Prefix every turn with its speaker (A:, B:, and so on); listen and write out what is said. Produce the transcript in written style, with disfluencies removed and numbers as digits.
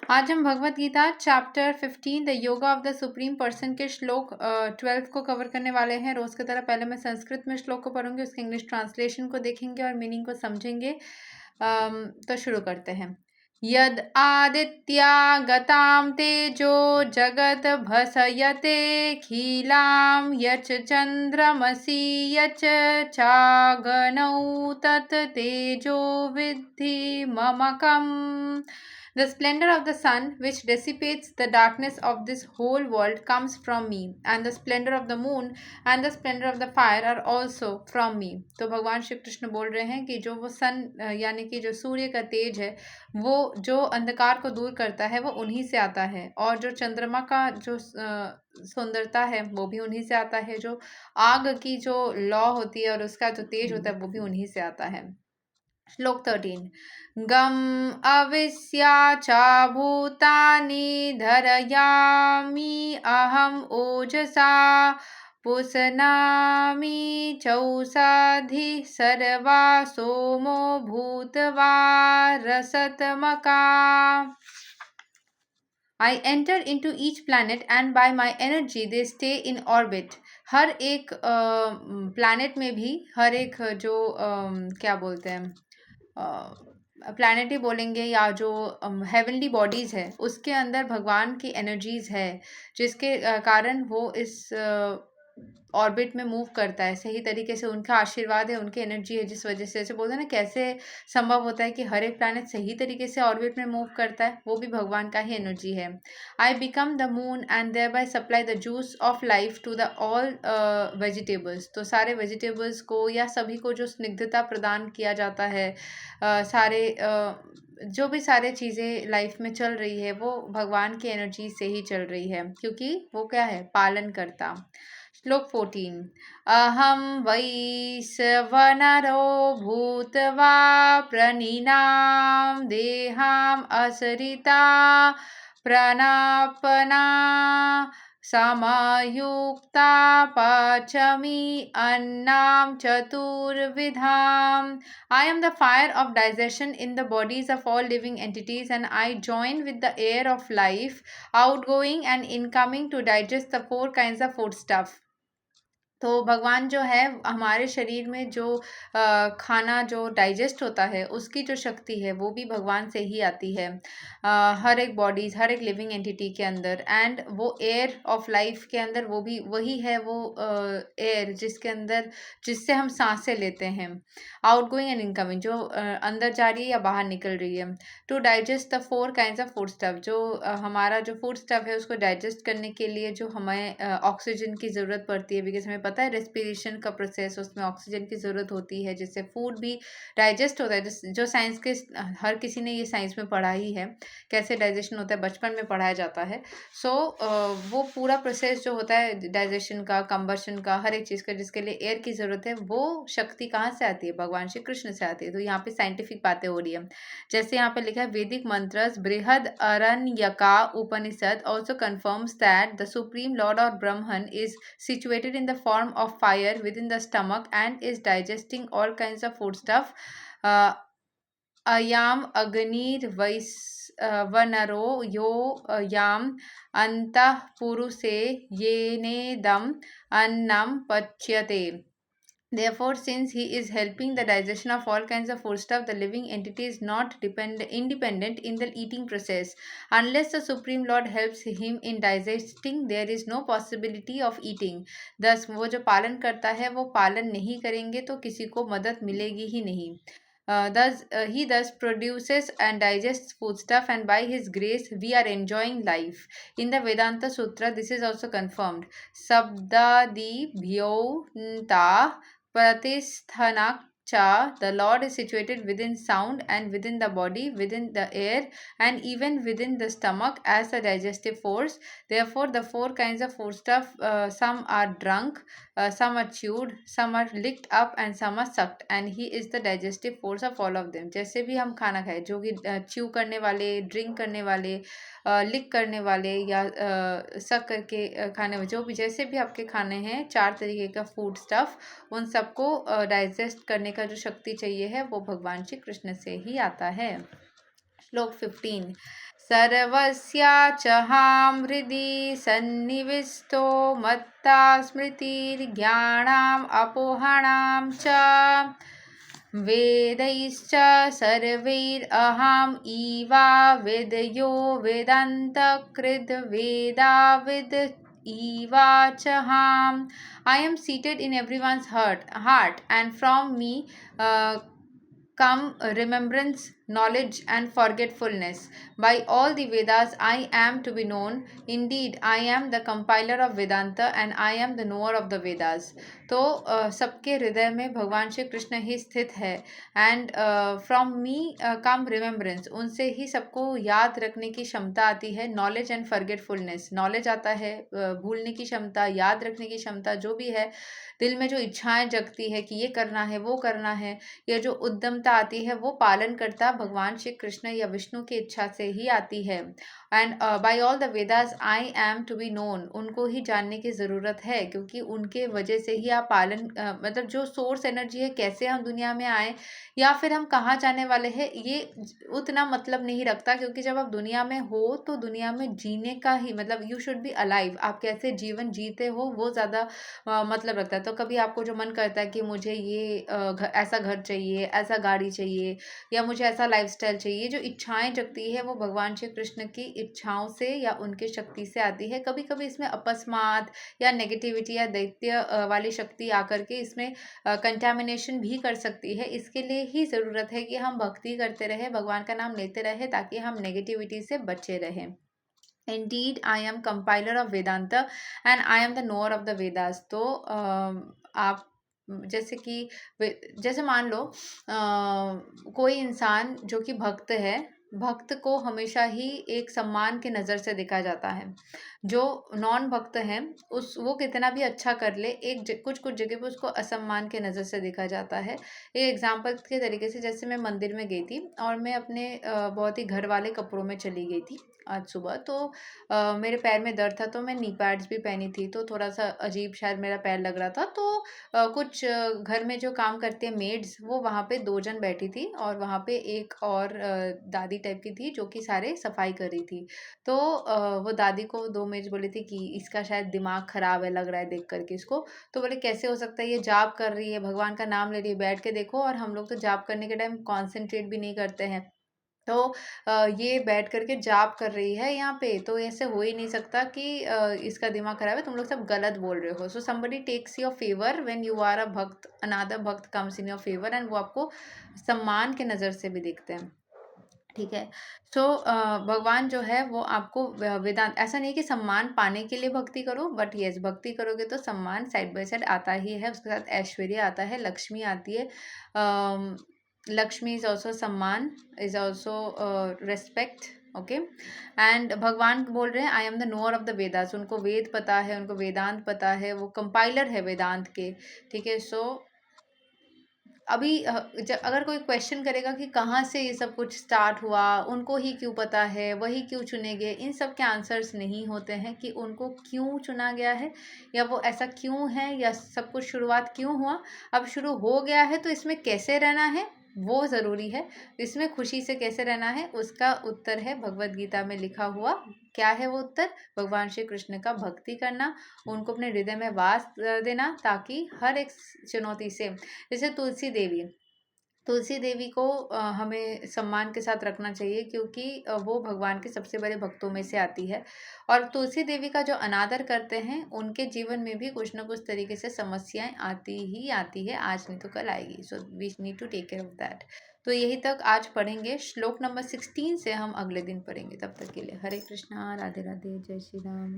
A: आज हम Bhagavad Gita chapter 15 the yoga of the supreme person के श्लोक 12 को कवर करने वाले हैं। रोज की तरह पहले मैं संस्कृत में श्लोक को पढ़ूंगी, उसके इंग्लिश ट्रांसलेशन को देखेंगे और मीनिंग को समझेंगे। तो शुरू करते हैं। यद आदित्या गताम तेजो जगत भसयते खीलाम यच चंद्रमसि यच चागनौ तत् तेजो विद्धि ममकम्। The splendor of the sun, which dissipates the darkness of this whole world, comes from me, and the splendor of the moon and the splendor of the fire are also from me. तो भगवान श्री कृष्ण बोल रहे हैं कि जो वो सन यानी कि जो सूर्य का तेज है, वो जो अंधकार को दूर करता है वो उन्हीं से आता है, और जो चंद्रमा का जो सुंदरता है वो भी उन्हीं से आता है, जो आग की जो लौ होती है और उसका जो तेज होता है वो भी उन्हीं से आता है। श्लोक 13 गम अविस्या च भूतानि धरयामि अहम ओजसा पुसनामि चौषधि सर्वा सोमो भूत्वा रसतमका। I enter into each planet and by my energy they stay in orbit। हर एक प्लैनेट में भी हर एक जो क्या बोलते हैं प्लैनेट ही बोलेंगे या जो हेवनली बॉडीज़ है उसके अंदर भगवान की एनर्जीज़ है, जिसके कारण वो इस ऑर्बिट में मूव करता है सही तरीके से। उनका आशीर्वाद है, उनकी एनर्जी है, जिस वजह से जैसे बोलते हैं ना कैसे संभव होता है कि हर एक प्लैनेट सही तरीके से ऑर्बिट में मूव करता है, वो भी भगवान का ही एनर्जी है। I become the moon and thereby supply the juice of life to the all vegetables. तो सारे वेजिटेबल्स को या सभी को जो स्निग्धता प्रदान किया जाता है, सारे जो भी सारे चीज़ें लाइफ में चल रही है वो भगवान की एनर्जी से ही चल रही है, क्योंकि वो क्या है, पालन करता। श्लोक 14 अहम वैश्वनरो भूत्वा प्रणीनाम देहाम असरिता प्रनापना समयुक्ता Panchami अन्नाम चतुर्विधाम। I am the fire of digestion in the bodies of all living entities, and I join with the air of life, outgoing and incoming, to digest the four kinds of foodstuff। तो भगवान जो है हमारे शरीर में जो खाना जो डाइजेस्ट होता है उसकी जो शक्ति है वो भी भगवान से ही आती है, हर एक बॉडीज हर एक लिविंग एंटिटी के अंदर। एंड वो एयर ऑफ लाइफ के अंदर वो भी वही है, वो एयर जिसके अंदर जिससे हम सांसें लेते हैं, आउट गोइंग एंड इनकमिंग, जो अंदर जा रही है या बाहर निकल रही है। To digest the four kinds of food stuff, जो हमारा जो फूड स्टफ है उसको डाइजेस्ट करने के लिए जो हमें ऑक्सीजन की ज़रूरत पड़ती है, बिकॉज हमें पता है रेस्पिरेशन का प्रोसेस उसमें ऑक्सीजन की ज़रूरत होती है, जिससे फूड भी डाइजेस्ट होता है। जो साइंस के हर किसी ने ये साइंस में पढ़ा ही है, कैसे डाइजेशन होता है, बचपन में पढ़ाया जाता है। सो वो पूरा प्रोसेस जो होता है डाइजेशन का, कंबशन का, हर एक चीज़ का, जिसके लिए एयर की ज़रूरत है, वो शक्ति कहाँ से आती है, भगवान श्री कृष्ण से आती है। तो यहाँ पे साइंटिफिक बातें हो रही है, जैसे यहाँ पे लिखा है वैदिक मंत्रस बृहद अरण्यका उपनिषद also confirms that the supreme lord or brahman is situated in the form of fire within the stomach and is digesting all kinds of food stuff। अयाम अग्निर वनरो यो याम अंतः पुरुषे येनेदम अन्नम पच्यते। Therefore, since he is helping the digestion of all kinds of foodstuff, the living entity is not independent in the eating process. Unless the Supreme Lord helps him in digesting, there is no possibility of eating. Thus, वो जो पालन करता है वो पालन नहीं करेंगे तो किसी को मदद मिलेगी ही नहीं। He thus produces and digests foodstuff, and by his grace we are enjoying life. In the Vedanta Sutra, this is also confirmed. Sabdadi bhyonta Pratisthana cha, the Lord is situated within sound and within the body, within the air, and even within the stomach as the digestive force. Therefore, the four kinds of foodstuff, some are drunk, some are chewed, some are licked up, and some are sucked, and he is the digestive force of all of them। जैसे भी हम खाना खाए, जो कि chew करने वाले, drink करने वाले, लिक करने वाले या सक करके खाने वाले, जो भी जैसे भी आपके खाने हैं, चार तरीके का फूड स्टफ, उन सबको डाइजेस्ट करने का जो शक्ति चाहिए है वो भगवान श्री कृष्ण से ही आता है। श्लोक 15 सर्वस्याचहां हृदि सन्निविष्टो मत्ता स्मृतिर्ज्ञानाम् अपोहणां च वेदैश्च सर्वैरहम् Eva विदयो वेदान्तकृद् वेदाविद् Ivachaham. I am seated in everyone's heart, and from me come remembrance, knowledge, and forgetfulness. By all the Vedas, I am to be known. Indeed, I am the compiler of Vedanta, and I am the knower of the Vedas. तो सबके हृदय में भगवान श्री कृष्ण ही स्थित है and from me come remembrance, उनसे ही सबको याद रखने की क्षमता आती है. नॉलेज एंड फॉरगेटफुलनेस, नॉलेज आता है भूलने की क्षमता, याद रखने की क्षमता, जो भी है दिल में जो इच्छाएं जगती है कि ये करना है वो करना है, ये जो उद्यमता आती है वो पालन करता भगवान श्री कृष्ण या विष्णु की इच्छा से ही आती है. And by all the Vedas I am to be known, उनको ही जानने की ज़रूरत है क्योंकि उनके वजह से ही आप पालन मतलब जो सोर्स एनर्जी है, कैसे हम दुनिया में आए या फिर हम कहाँ जाने वाले हैं, ये उतना मतलब नहीं रखता. क्योंकि जब आप दुनिया में हो तो दुनिया में जीने का ही मतलब यू शुड बी अलाइव, आप कैसे जीवन जीते हो वो ज़्यादा मतलब रखता है. तो कभी आपको जो मन करता है कि मुझे ये ऐसा घर चाहिए, ऐसा गाड़ी चाहिए या मुझे ऐसा लाइफस्टाइल चाहिए, जो इच्छाएं जगती है वो भगवान श्री कृष्ण की इच्छाओं से या उनके शक्ति से आती है. कभी कभी इसमें अकस्मात या नेगेटिविटी या दैत्य वाली शक्ति आकर के इसमें कंटामिनेशन भी कर सकती है. इसके लिए ही ज़रूरत है कि हम भक्ति करते रहे, भगवान का नाम लेते रहे, ताकि हम नेगेटिविटी से बचे रहें. Indeed, I am compiler of Vedanta and I am the knower of the Vedas. तो आप जैसे कि जैसे मान लो कोई इंसान जो कि भक्त है, भक्त को हमेशा ही एक सम्मान की नज़र से देखा जाता है. जो नॉन भक्त है उस वो कितना भी अच्छा कर ले, कुछ कुछ जगह पे उसको असम्मान के नज़र से देखा जाता है. एक एग्जाम्पल के तरीके से, जैसे मैं मंदिर में गई थी और मैं अपने बहुत ही घर वाले कपड़ों में चली गई थी आज सुबह. तो मेरे पैर में दर्द था तो मैं नी पैड्स भी पहनी थी, तो थोड़ा सा अजीब शायद मेरा पैर लग रहा था. तो कुछ घर में जो काम करते हैं मेड्स, वो वहाँ पे 2 जन बैठी थी और वहाँ पे एक और दादी टाइप की थी जो कि सारे सफाई कर रही थी. तो वो दादी को 2 मेड्स बोली थी कि इसका शायद दिमाग खराब है, लग रहा है देख करके इसको. तो बोले कैसे हो सकता है, ये जाप कर रही है, भगवान का नाम ले रही है, बैठ के देखो. और हम लोग तो जाप करने के टाइम कॉन्सेंट्रेट भी नहीं करते हैं. तो ये बैठ करके जाप कर रही है यहाँ पे, तो ऐसे हो ही नहीं सकता कि इसका दिमाग खराब है, तुम लोग सब गलत बोल रहे हो. So somebody takes your favour when you are a bhakt, another bhakt comes in your favour, and वो आपको सम्मान के नज़र से भी देखते हैं. ठीक है. सो भगवान जो है वो आपको वेदांत, ऐसा नहीं कि सम्मान पाने के लिए भक्ति करो, बट यस भक्ति करोगे तो सम्मान साइड बाय साइड आता ही है, उसके साथ ऐश्वर्य आता है, लक्ष्मी आती है. लक्ष्मी इज ऑल्सो सम्मान, is also respect. Okay. And भगवान बोल रहे हैं I am the knower of the Vedas, उनको वेद पता है, उनको वेदांत पता है, वो कंपाइलर है वेदांत के. ठीक है. सो अभी अगर कोई क्वेश्चन करेगा कि कहाँ से ये सब कुछ स्टार्ट हुआ, उनको ही क्यों पता है, वही क्यों चुने गए, इन सब के आंसर्स नहीं होते हैं कि उनको क्यों चुना गया है या वो ऐसा क्यों है या सब कुछ शुरुआत क्यों हुआ. अब शुरू हो गया है तो इसमें कैसे रहना है वो ज़रूरी है. इसमें खुशी से कैसे रहना है उसका उत्तर है भगवत गीता में लिखा हुआ. क्या है वो उत्तर? भगवान श्री कृष्ण का भक्ति करना, उनको अपने हृदय में वास देना, ताकि हर एक चुनौती से, जैसे तुलसी देवी को हमें सम्मान के साथ रखना चाहिए क्योंकि वो भगवान के सबसे बड़े भक्तों में से आती है. और तुलसी देवी का जो अनादर करते हैं उनके जीवन में भी कुछ ना कुछ तरीके से समस्याएं आती ही आती है, आज नहीं तो कल आएगी. So we need to take care of that. तो यही तक आज पढ़ेंगे. श्लोक नंबर 16 से हम अगले दिन पढ़ेंगे. तब तक के लिए हरे कृष्णा, राधे राधे, जय श्री राम.